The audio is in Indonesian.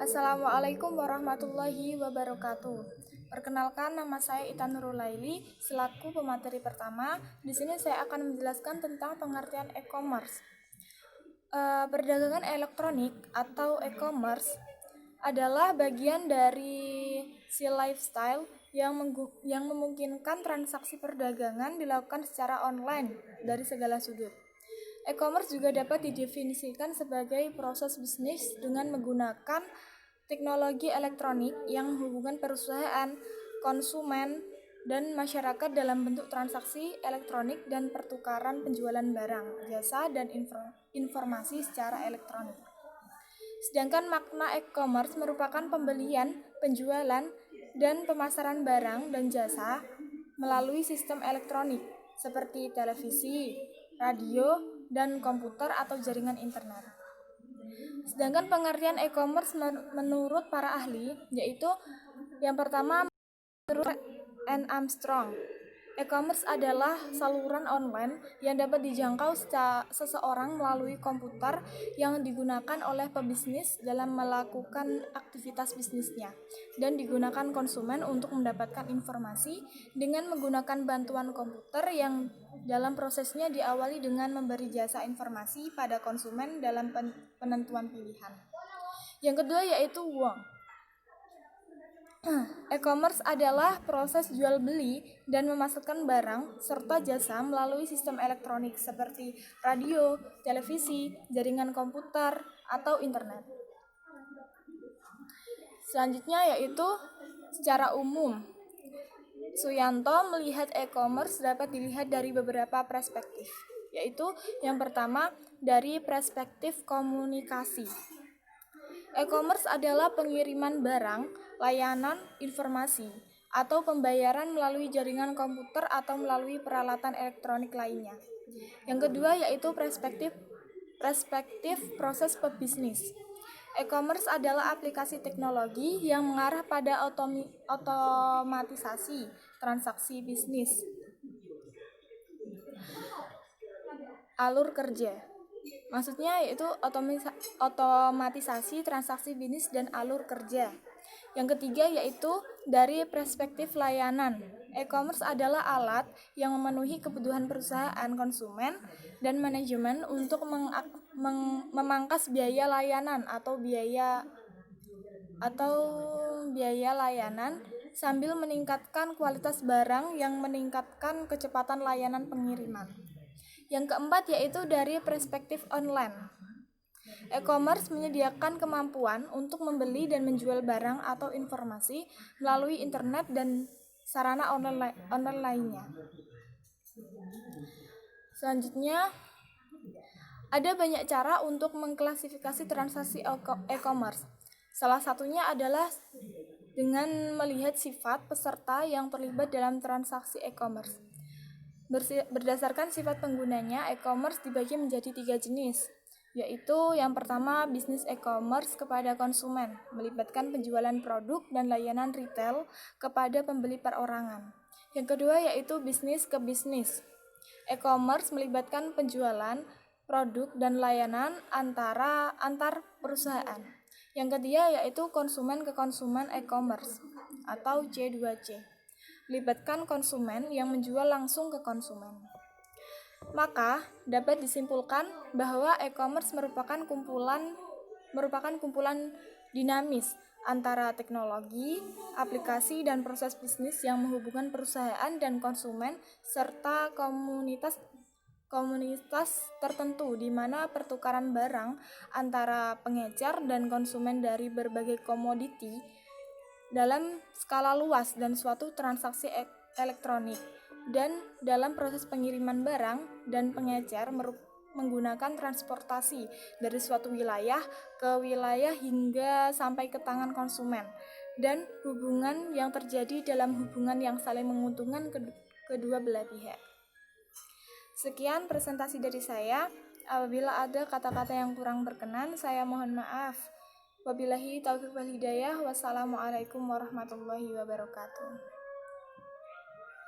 Assalamualaikum warahmatullahi wabarakatuh. Perkenalkan, nama saya Ita Nurulaili selaku pemateri pertama. Di sini saya akan menjelaskan tentang pengertian e-commerce. Perdagangan elektronik atau e-commerce adalah bagian dari si lifestyle yang memungkinkan transaksi perdagangan dilakukan secara online dari segala sudut. E-commerce juga dapat didefinisikan sebagai proses bisnis dengan menggunakan teknologi elektronik yang menghubungkan perusahaan, konsumen, dan masyarakat dalam bentuk transaksi elektronik dan pertukaran penjualan barang, jasa, dan informasi secara elektronik. Sedangkan makna e-commerce merupakan pembelian, penjualan, dan pemasaran barang dan jasa melalui sistem elektronik seperti televisi, radio, dan komputer atau jaringan internet. Sedangkan pengertian e-commerce menurut para ahli yaitu yang pertama menurut N. Armstrong, e-commerce adalah saluran online yang dapat dijangkau seseorang melalui komputer yang digunakan oleh pebisnis dalam melakukan aktivitas bisnisnya dan digunakan konsumen untuk mendapatkan informasi dengan menggunakan bantuan komputer yang dalam prosesnya diawali dengan memberi jasa informasi pada konsumen dalam penentuan pilihan. Yang kedua yaitu uang. E-commerce adalah proses jual beli dan memasarkan barang serta jasa melalui sistem elektronik seperti radio, televisi, jaringan komputer, atau internet. Selanjutnya yaitu secara umum. Suyanto melihat e-commerce dapat dilihat dari beberapa perspektif, yaitu yang pertama dari perspektif komunikasi. E-commerce adalah pengiriman barang, layanan, informasi, atau pembayaran melalui jaringan komputer atau melalui peralatan elektronik lainnya. Yang kedua yaitu perspektif proses pebisnis. E-commerce adalah aplikasi teknologi yang mengarah pada otomatisasi transaksi bisnis. Alur kerja. Maksudnya yaitu otomatisasi transaksi bisnis dan alur kerja. Yang ketiga yaitu dari perspektif layanan. E-commerce adalah alat yang memenuhi kebutuhan perusahaan, konsumen, dan manajemen untuk memangkas biaya layanan atau biaya layanan sambil meningkatkan kualitas barang yang meningkatkan kecepatan layanan pengiriman. Yang keempat yaitu dari perspektif online. E-commerce menyediakan kemampuan untuk membeli dan menjual barang atau informasi melalui internet dan sarana online lainnya. Selanjutnya, ada banyak cara untuk mengklasifikasi transaksi e-commerce. Salah satunya adalah dengan melihat sifat peserta yang terlibat dalam transaksi e-commerce. Berdasarkan sifat penggunanya, e-commerce dibagi menjadi 3 jenis, yaitu yang pertama bisnis e-commerce kepada konsumen, melibatkan penjualan produk dan layanan retail kepada pembeli perorangan. Yang kedua yaitu bisnis ke bisnis. E-commerce melibatkan penjualan produk dan layanan antar perusahaan. Yang ketiga yaitu konsumen ke konsumen e-commerce atau C2C. Melibatkan konsumen yang menjual langsung ke konsumen. Maka dapat disimpulkan bahwa e-commerce merupakan kumpulan dinamis antara teknologi, aplikasi, dan proses bisnis yang menghubungkan perusahaan dan konsumen serta komunitas tertentu di mana pertukaran barang antara pengecer dan konsumen dari berbagai komoditi dalam skala luas dan suatu transaksi elektronik, dan dalam proses pengiriman barang dan pengecer menggunakan transportasi dari suatu wilayah ke wilayah hingga sampai ke tangan konsumen, dan hubungan yang terjadi dalam hubungan yang saling menguntungkan kedua belah pihak. Sekian presentasi dari saya. Apabila ada kata-kata yang kurang berkenan, saya mohon maaf. Wabillahi taufiq wal hidayah. Wassalamualaikum warahmatullahi wabarakatuh.